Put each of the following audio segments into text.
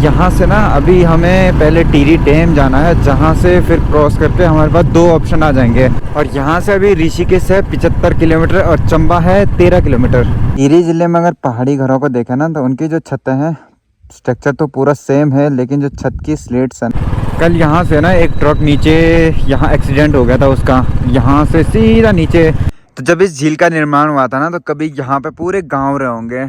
यहाँ से ना अभी हमें पहले टिहरी डैम जाना है, जहाँ से फिर क्रॉस करके हमारे पास 2 ऑप्शन आ जाएंगे। और यहाँ से अभी ऋषिकेश है 75 किलोमीटर और चंबा है 13 किलोमीटर। टिहरी जिले में अगर पहाड़ी घरों को देखें ना तो उनकी जो छतें हैं स्ट्रक्चर तो पूरा सेम है, लेकिन जो छत की स्लेट्स हैं, कल यहाँ से ना एक ट्रक नीचे यहाँ एक्सीडेंट हो गया था उसका, यहाँ से सीधा नीचे। तो जब इस झील का निर्माण हुआ था ना तो कभी यहाँ पे पूरे गाँव रहे होंगे।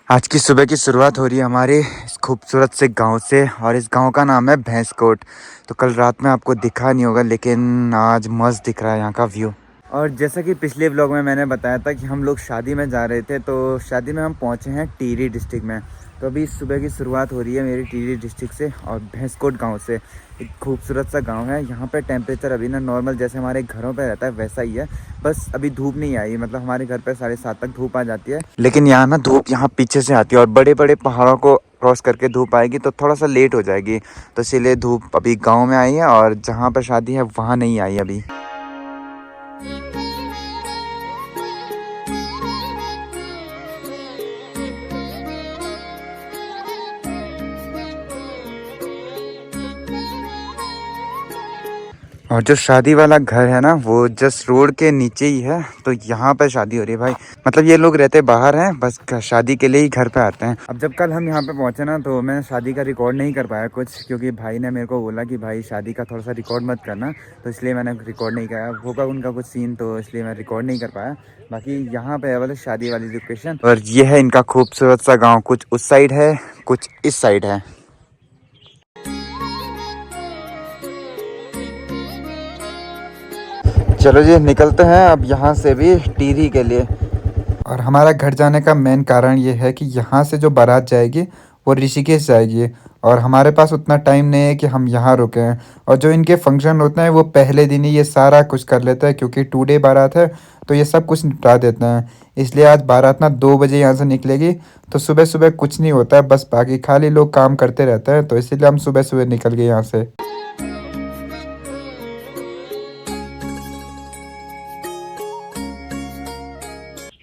आज की सुबह की शुरुआत हो रही है हमारे इस खूबसूरत से गांव से, और इस गांव का नाम है भैंसकोट। तो कल रात में आपको दिखा नहीं होगा, लेकिन आज मस्त दिख रहा है यहाँ का व्यू। और जैसा कि पिछले व्लॉग में मैंने बताया था कि हम लोग शादी में जा रहे थे, तो शादी में हम पहुँचे हैं टिहरी डिस्ट्रिक्ट में। तो अभी सुबह की शुरुआत हो रही है मेरी टिहरी डिस्ट्रिक्ट से और भैंसकोट गांव से। एक खूबसूरत सा गांव है। यहाँ पे टेम्परेचर अभी ना नॉर्मल जैसे हमारे घरों पे रहता है वैसा ही है, बस अभी धूप नहीं आई। मतलब हमारे घर पे 7:30 तक धूप आ जाती है, लेकिन यहाँ ना धूप यहाँ पीछे से आती है और बड़े बड़े पहाड़ों को क्रॉस करके धूप आएगी तो थोड़ा सा लेट हो जाएगी। तो इसीलिए धूप अभी गाँव में आई है और जहाँ पर शादी है वहाँ नहीं आई अभी। और जो शादी वाला घर है ना वो जस्ट रोड के नीचे ही है, तो यहाँ पे शादी हो रही है भाई। मतलब ये लोग रहते बाहर हैं, बस शादी के लिए ही घर पे आते हैं। अब जब कल हम यहाँ पे पहुँचे ना तो मैं शादी का रिकॉर्ड नहीं कर पाया कुछ, क्योंकि भाई ने मेरे को बोला कि भाई शादी का थोड़ा सा रिकॉर्ड मत करना, तो इसलिए मैंने रिकॉर्ड नहीं किया। होगा उनका कुछ सीन, तो इसलिए मैं रिकॉर्ड नहीं कर पाया। बाकी यहाँ पे है शादी वाली लोकेशन, और ये है इनका खूबसूरत सा गाँव। कुछ उस साइड है, कुछ इस साइड है। चलो जी निकलते हैं अब यहाँ से भी टिहरी के लिए। और हमारा घर जाने का मेन कारण ये है कि यहाँ से जो बारात जाएगी वो ऋषिकेश जाएगी, और हमारे पास उतना टाइम नहीं है कि हम यहाँ रुकें। और जो इनके फंक्शन होते हैं वो पहले दिन ही ये सारा कुछ कर लेते हैं, क्योंकि 2 डे बारात है तो ये सब कुछ निपटा देते हैं। इसलिए आज बारात ना 2 बजे यहाँ से निकलेगी, तो सुबह सुबह कुछ नहीं होता है, बस बाकी खाली लोग काम करते रहते हैं। तो इसीलिए हम सुबह सुबह निकल गए यहाँ से।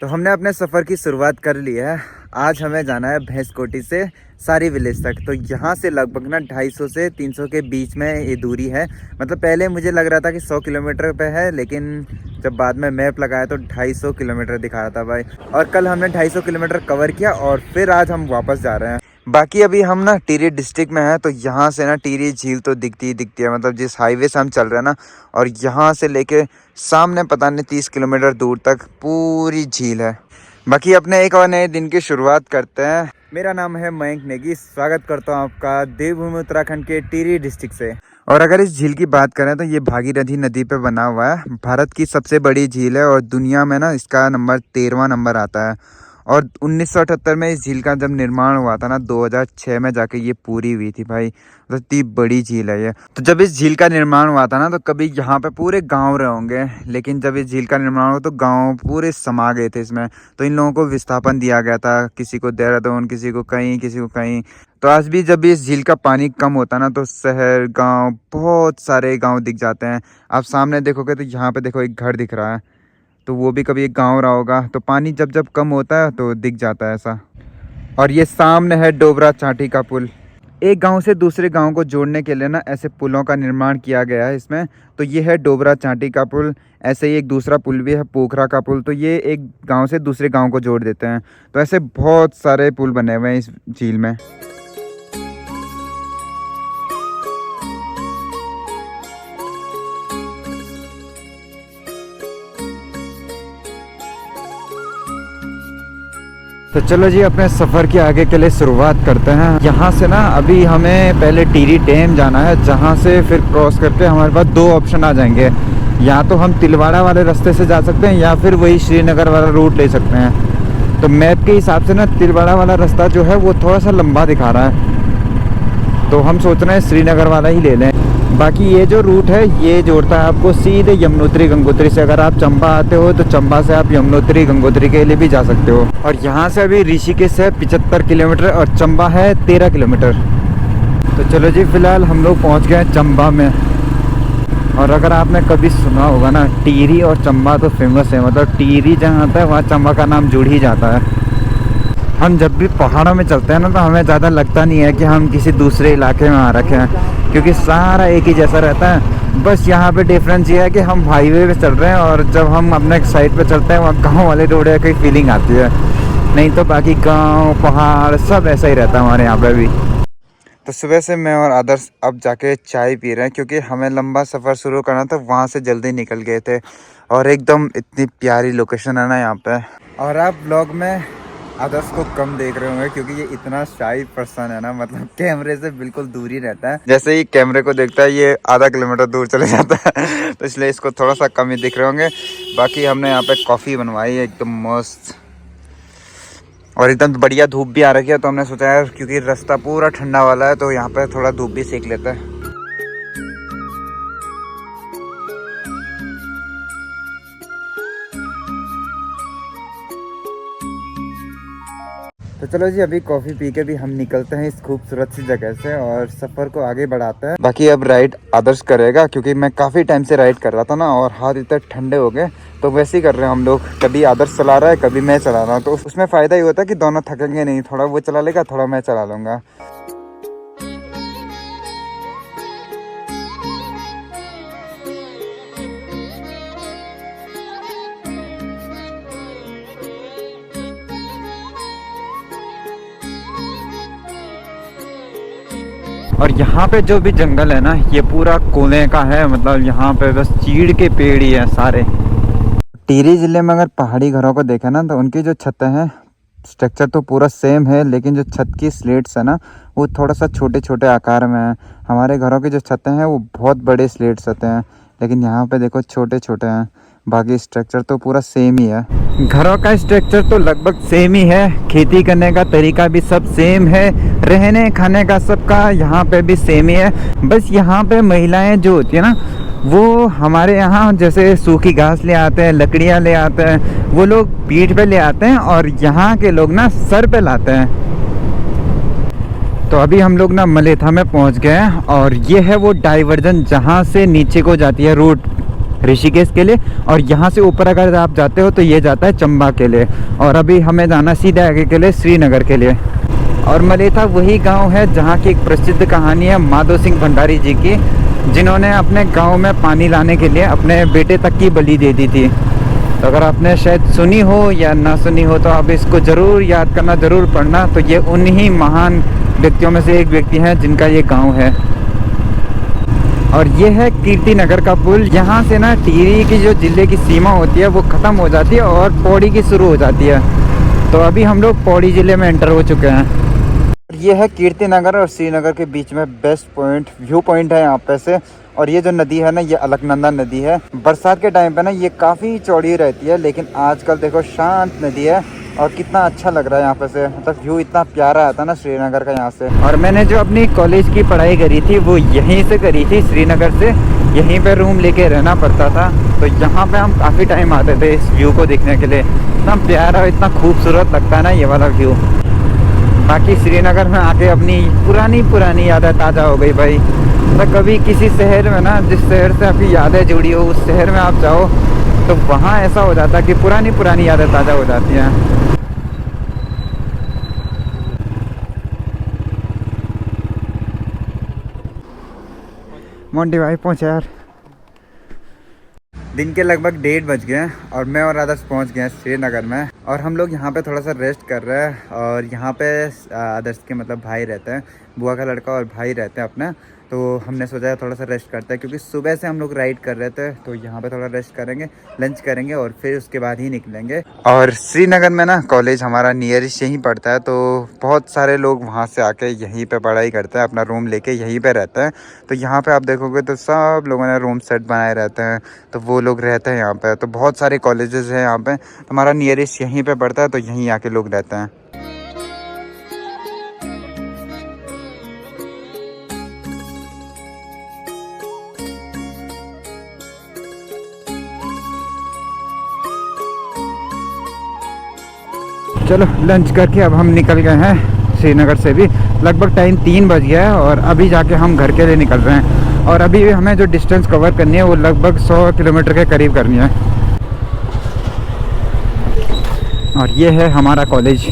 तो हमने अपने सफ़र की शुरुआत कर ली है। आज हमें जाना है भैंसकोटी से सारी विलेज तक। तो यहाँ से लगभग ना 250 से 300 के बीच में ये दूरी है। मतलब पहले मुझे लग रहा था कि 100 किलोमीटर पे है, लेकिन जब बाद में मैप लगाया तो 250 किलोमीटर दिखा रहा था भाई। और कल हमने 250 किलोमीटर कवर किया और फिर आज हम वापस जा रहे हैं। बाकी अभी हम ना टिहरी डिस्ट्रिक्ट में हैं, तो यहाँ से ना टिहरी झील तो दिखती ही दिखती है। मतलब जिस हाईवे से हम चल रहे हैं ना, और यहाँ से लेके सामने पता नहीं 30 किलोमीटर दूर तक पूरी झील है। बाकी अपने एक और नए दिन की शुरुआत करते हैं। मेरा नाम है मयंक नेगी, स्वागत करता हूँ आपका देवभूमि उत्तराखंड के टिहरी डिस्ट्रिक्ट से। और अगर इस झील की बात करें तो ये भागीरथी नदी पे बना हुआ है। भारत की सबसे बड़ी झील है और दुनिया में ना इसका नंबर 13वां नंबर आता है। और 1978 में इस झील का जब निर्माण हुआ था ना 2006 में जाके ये पूरी हुई थी भाई। तो इतनी बड़ी झील है ये। तो जब इस झील का निर्माण हुआ था ना तो कभी यहाँ पे पूरे गांव रहे होंगे, लेकिन जब इस झील का निर्माण हुआ तो गांव पूरे समा गए थे इसमें। तो इन लोगों को विस्थापन दिया गया था, किसी को देहरादून, किसी को कहीं, किसी को कहीं। तो आज भी जब इस झील का पानी कम होता ना तो शहर, गाँव, बहुत सारे गाँव दिख जाते हैं। आप सामने देखोगे तो यहाँ पे देखो एक घर दिख रहा है, तो वो भी कभी एक गांव रहा होगा। तो पानी जब जब कम होता है तो दिख जाता है ऐसा। और ये सामने है डोबरा चांटी का पुल। एक गांव से दूसरे गांव को जोड़ने के लिए ना ऐसे पुलों का निर्माण किया गया है इसमें। तो ये है डोबरा चांटी का पुल। ऐसे ही एक दूसरा पुल भी है पोखरा का पुल, तो ये एक गाँव से दूसरे गाँव को जोड़ देते हैं। तो ऐसे बहुत सारे पुल बने हुए हैं इस झील में। तो चलो जी अपने सफ़र के आगे के लिए शुरुआत करते हैं। यहाँ से ना अभी हमें पहले टिहरी डैम जाना है, जहाँ से फिर क्रॉस करके हमारे पास 2 ऑप्शन आ जाएंगे। या तो हम तिलवाड़ा वाले रास्ते से जा सकते हैं या फिर वही श्रीनगर वाला रूट ले सकते हैं। तो मैप के हिसाब से ना तिलवाड़ा वाला रास्ता जो है वो थोड़ा सा लंबा दिखा रहा है, तो हम सोच रहे हैं श्रीनगर वाला ही ले लें। बाकी ये जो रूट है ये जोड़ता है आपको सीधे यमुनोत्री गंगोत्री से। अगर आप चंबा आते हो तो चंबा से आप यमुनोत्री गंगोत्री के लिए भी जा सकते हो। और यहाँ से अभी ऋषिकेश है 75 किलोमीटर और चंबा है 13 किलोमीटर। तो चलो जी फिलहाल हम लोग पहुँच गए हैं चंबा में। और अगर आपने कभी सुना होगा ना, टिहरी और चंबा तो फेमस है। मतलब टिहरी जहाँ आता है वहाँ चंबा का नाम जुड़ ही जाता है। हम जब भी पहाड़ों में चलते हैं ना तो हमें ज़्यादा लगता नहीं है कि हम किसी दूसरे इलाके में आ रखे हैं, क्योंकि सारा एक ही जैसा रहता है। बस यहाँ पे डिफरेंस ये है कि हम हाईवे पे चल रहे हैं और जब हम अपने साइड पे चलते हैं वहाँ गांव वाले रोड की फीलिंग आती है, नहीं तो बाकी गांव पहाड़ सब ऐसा ही रहता है हमारे यहाँ पे भी। तो सुबह से मैं और आदर्श अब जाके चाय पी रहे हैं, क्योंकि हमें लंबा सफ़र शुरू करना था, वहाँ से जल्दी निकल गए थे। और एकदम इतनी प्यारी लोकेशन है ना यहाँ पे। और आप ब्लॉग में आदर्श को कम देख रहे होंगे क्योंकि ये इतना शाई पर्सन है ना, मतलब कैमरे से बिल्कुल दूर ही रहता है। जैसे ही कैमरे को देखता है ये आधा किलोमीटर दूर चले जाता है तो इसलिए इसको थोड़ा सा कम ही दिख रहे होंगे। बाकी हमने यहाँ पे कॉफ़ी बनवाई है एकदम मस्त, और एकदम बढ़िया धूप भी आ रही है, तो हमने सोचा यार क्योंकि रास्ता पूरा ठंडा वाला है तो यहाँ पे थोड़ा धूप भी सेक लेता है। तो चलो जी, अभी कॉफ़ी पी के भी हम निकलते हैं इस खूबसूरत सी जगह से और सफ़र को आगे बढ़ाते हैं। बाकी अब राइड आदर्श करेगा, क्योंकि मैं काफ़ी टाइम से राइड कर रहा था ना और हाथ इतने ठंडे हो गए, तो वैसे ही कर रहे हैं हम लोग। कभी आदर्श चला रहा है, कभी मैं चला रहा हूँ, तो उसमें फ़ायदा ही होता है कि दोनों थकेंगे नहीं। थोड़ा वो चला लेगा, थोड़ा मैं चला लूँगा। और यहाँ पे जो भी जंगल है ना, ये पूरा कोले का है, मतलब यहाँ पे बस चीड़ के पेड़ ही है सारे। टिहरी ज़िले में अगर पहाड़ी घरों को देखा ना तो उनकी जो छतें हैं, स्ट्रक्चर तो पूरा सेम है, लेकिन जो छत की स्लेट्स है ना वो थोड़ा सा छोटे छोटे आकार में है। हमारे घरों की जो छतें हैं वो बहुत बड़े स्लेट्स होते हैं, लेकिन यहाँ पे देखो छोटे छोटे हैं। बाकी स्ट्रक्चर तो पूरा सेम ही है। घरों का स्ट्रक्चर तो लगभग सेम ही है, खेती करने का तरीका भी सब सेम है, रहने खाने का सबका यहाँ पे भी सेम ही है। बस यहाँ पे महिलाएं जो होती है ना, वो हमारे यहाँ जैसे सूखी घास ले आते हैं, लकड़ियाँ ले आते हैं, वो लोग पीठ पे ले आते हैं और यहाँ के लोग ना सर पे लाते हैं। तो अभी हम लोग ना मलेथा में पहुँच गए हैं और ये है वो डाइवर्जन जहाँ से नीचे को जाती है रूट ऋषिकेश के लिए, और यहाँ से ऊपर अगर आप जाते हो तो ये जाता है चंबा के लिए, और अभी हमें जाना सीधे आगे के लिए श्रीनगर के लिए। और मलेथा वही गांव है जहाँ की एक प्रसिद्ध कहानी है माधो सिंह भंडारी जी की, जिन्होंने अपने गांव में पानी लाने के लिए अपने बेटे तक की बलि दे दी थी। तो अगर आपने शायद सुनी हो या ना सुनी हो तो आप इसको ज़रूर याद करना, ज़रूर पढ़ना। तो ये उन्हीं महान व्यक्तियों में से एक व्यक्ति हैं जिनका ये गांव है। और ये है कीर्ति नगर का पुल। यहाँ से ना टिहरी की जो ज़िले की सीमा होती है वो ख़त्म हो जाती है और पौड़ी की शुरू हो जाती है। तो अभी हम लोग पौड़ी ज़िले में एंटर हो चुके हैं। ये है कीर्ति नगर और श्रीनगर के बीच में बेस्ट पॉइंट, व्यू पॉइंट है यहाँ पे से। और ये जो नदी है ना, ये अलकनंदा नदी है। बरसात के टाइम पे ना ये काफ़ी चौड़ी रहती है, लेकिन आजकल देखो शांत नदी है और कितना अच्छा लग रहा है यहाँ पे से। मतलब व्यू इतना प्यारा आता है ना श्रीनगर का यहाँ से। और मैंने जो अपनी कॉलेज की पढ़ाई करी थी वो यहीं से करी थी, श्रीनगर से। यहीं पे रूम लेके रहना पड़ता था, तो यहाँ पे हम काफ़ी टाइम आते थे इस व्यू को देखने के लिए। इतना प्यारा, इतना खूबसूरत लगता है ना ये वाला व्यू। बाकी श्रीनगर में आके अपनी पुरानी यादें ताज़ा हो गई भाई। तो कभी किसी शहर में ना, जिस शहर से आपकी यादें जुड़ी हो, उस शहर में आप जाओ तो वहाँ ऐसा हो जाता है कि पुरानी यादें ताज़ा हो जाती हैं। मोंटी भाई पहुँचे यार। दिन के लगभग 1:30 बज गए हैं और मैं और आदर्श पहुंच गए हैं श्रीनगर में। और हम लोग यहाँ पे थोड़ा सा रेस्ट कर रहे हैं। और यहाँ पे आदर्श के मतलब भाई रहते हैं, बुआ का लड़का और भाई रहते हैं अपने। तो हमने सोचा थोड़ा सा रेस्ट करते हैं, क्योंकि सुबह से हम लोग राइड कर रहे थे। तो यहाँ पे थोड़ा रेस्ट करेंगे, लंच करेंगे और फिर उसके बाद ही निकलेंगे। और श्रीनगर में ना कॉलेज हमारा नियरेस्ट यहीं पड़ता है, तो बहुत सारे लोग वहाँ से आके यहीं पे पढ़ाई करते हैं, अपना रूम लेके यहीं पे रहते हैं। तो यहाँ पे आप देखोगे तो सब लोगों ने रूम सेट बनाए रहते हैं, तो वो लोग रहते हैं यहाँ पे। तो बहुत सारे कॉलेजेस हैं यहाँ पे, हमारा नियरेस्ट यहीं पे पड़ता है, तो यहीं आके लोग रहते हैं। चलो लंच करके अब हम निकल गए हैं श्रीनगर से भी। लगभग टाइम 3 बज गया है और अभी जाके हम घर के लिए निकल रहे हैं। और अभी हमें जो डिस्टेंस कवर करनी है वो लगभग 100 किलोमीटर के करीब करनी है। और ये है हमारा कॉलेज।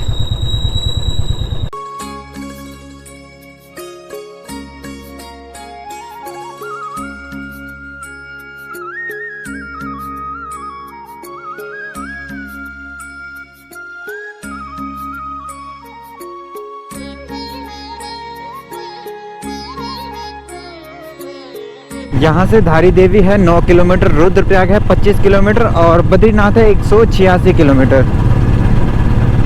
यहाँ से धारी देवी है 9 किलोमीटर, रुद्रप्रयाग है 25 किलोमीटर और बद्रीनाथ है 186 किलोमीटर।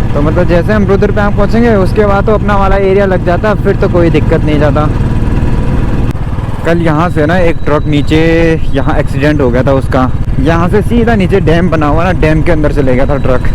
तो मतलब जैसे हम रुद्रप्रयाग पहुँचेंगे उसके बाद तो अपना वाला एरिया लग जाता, फिर तो कोई दिक्कत नहीं जाता। कल यहाँ से ना एक ट्रक नीचे यहाँ एक्सीडेंट हो गया था उसका, यहाँ से सीधा नीचे डैम बना हुआ ना, डैम के अंदर चले गया था ट्रक।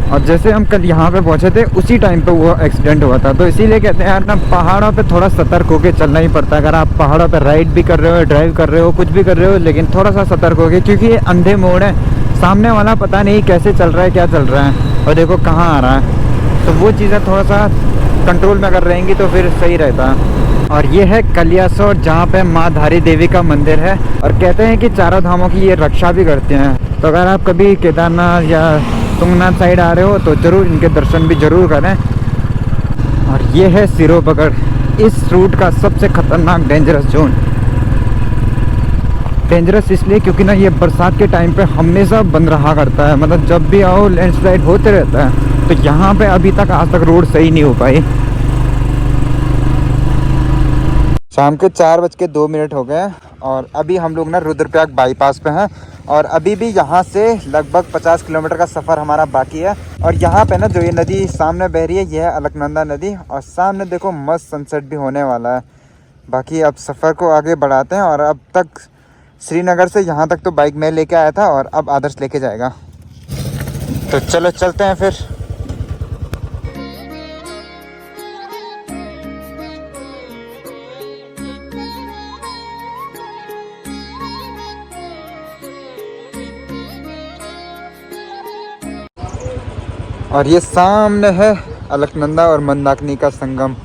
और जैसे हम कल यहाँ पे पहुँचे थे उसी टाइम पे वो एक्सीडेंट हुआ था। तो इसीलिए कहते हैं यार ना, पहाड़ों पे थोड़ा सतर्क होके चलना ही पड़ता है। अगर आप पहाड़ों पे राइड भी कर रहे हो, ड्राइव कर रहे हो, कुछ भी कर रहे हो, लेकिन थोड़ा सा सतर्क होके, क्योंकि ये अंधे मोड़ है, सामने वाला पता नहीं कैसे चल रहा है, क्या चल रहा है और देखो कहाँ आ रहा है। तो वो चीज़ें थोड़ा सा कंट्रोल में अगर रहेंगी तो फिर सही रहता है। और ये है कलियासोर, जहाँ पे माँ धारी देवी का मंदिर है और कहते हैं कि चारों धामों की ये रक्षा भी करते हैं। तो अगर आप कभी केदारनाथ या तुंगनाथ साइड आ रहे हो तो ज़रूर इनके दर्शन भी ज़रूर करें। और ये है सिरोपगढ़, इस रूट का सबसे खतरनाक डेंजरस जोन। डेंजरस इसलिए क्योंकि ना ये बरसात के टाइम पे हमेशा बंद रहा करता है, मतलब जब भी आओ लैंडस्लाइड होते रहता है। तो यहाँ पे अभी तक आज तक रोड सही नहीं हो पाई। शाम के 4:02 हो गए और अभी हम लोग ना रुद्रप्रयाग बाईपास पे हैं और अभी भी यहाँ से लगभग 50 किलोमीटर का सफ़र हमारा बाकी है। और यहाँ पे ना जो ये नदी सामने बह रही है, ये है अलकनंदा नदी और सामने देखो मस्त सनसेट भी होने वाला है। बाकी अब सफ़र को आगे बढ़ाते हैं। और अब तक श्रीनगर से यहाँ तक तो बाइक में लेके आया था और अब आदर्श लेके जाएगा। तो चलो चलते हैं फिर। और ये सामने है अलकनंदा और मंदाकिनी का संगम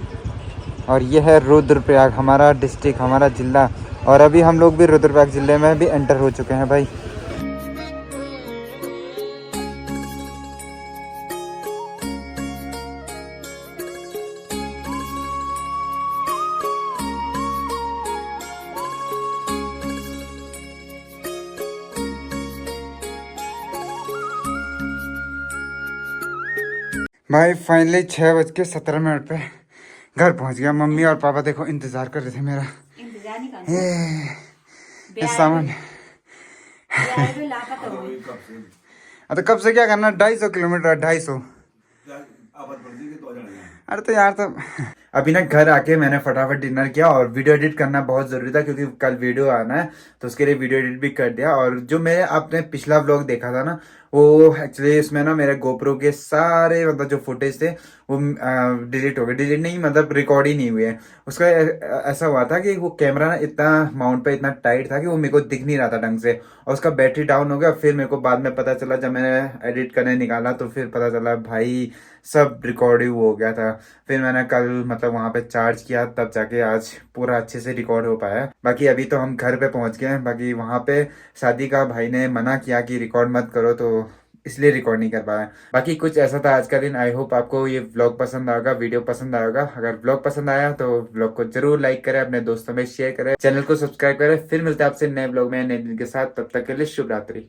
और ये है रुद्रप्रयाग, हमारा डिस्ट्रिक्ट, हमारा ज़िला। और अभी हम लोग भी रुद्रप्रयाग ज़िले में भी एंटर हो चुके हैं भाई। भाई फाइनली 6:17 पे घर पहुंच गया। मम्मी और पापा देखो इंतज़ार कर रहे थे मेरा। इंतजार नहीं करना। ये सामान तो कब से क्या करना, 250 किलोमीटर, 250। अरे तो यार, तो अभी ना घर आके मैंने फटाफट डिनर किया और वीडियो एडिट करना बहुत ज़रूरी था क्योंकि कल वीडियो आना है, तो उसके लिए वीडियो एडिट भी कर दिया। और जो मैंने आपने पिछला व्लॉग देखा था ना, वो एक्चुअली इसमें ना मेरे गोप्रो के सारे मतलब जो फुटेज थे वो डिलीट हो गए। डिलीट नहीं मतलब रिकॉर्ड ही नहीं हुए। उसका ऐसा हुआ था कि वो कैमरा ना इतना माउंट पे इतना टाइट था कि वो मेरे को दिख नहीं रहा था ढंग से और उसका बैटरी डाउन हो गया। फिर मेरे को बाद में पता चला, जब मैंने एडिट करने निकाला तो फिर पता चला भाई सब रिकॉर्ड ही हो गया था। फिर मैंने कल मतलब वहाँ पे चार्ज किया, तब जाके आज पूरा अच्छे से रिकॉर्ड हो पाया। बाकी अभी तो हम घर पे पहुँच गए हैं। बाकी वहाँ पे शादी का भाई ने मना किया कि रिकॉर्ड मत करो, तो इसलिए रिकॉर्ड नहीं कर पाया। बाकी कुछ ऐसा था आज का दिन। आई होप आपको ये व्लॉग पसंद आएगा, वीडियो पसंद आएगा। अगर व्लॉग पसंद आया तो व्लॉग को जरूर लाइक करें, अपने दोस्तों में शेयर करें, चैनल को सब्सक्राइब करें। फिर मिलते हैं आपसे नए व्लॉग में नए दिन के साथ। तब तक के लिए शुभ रात्रि।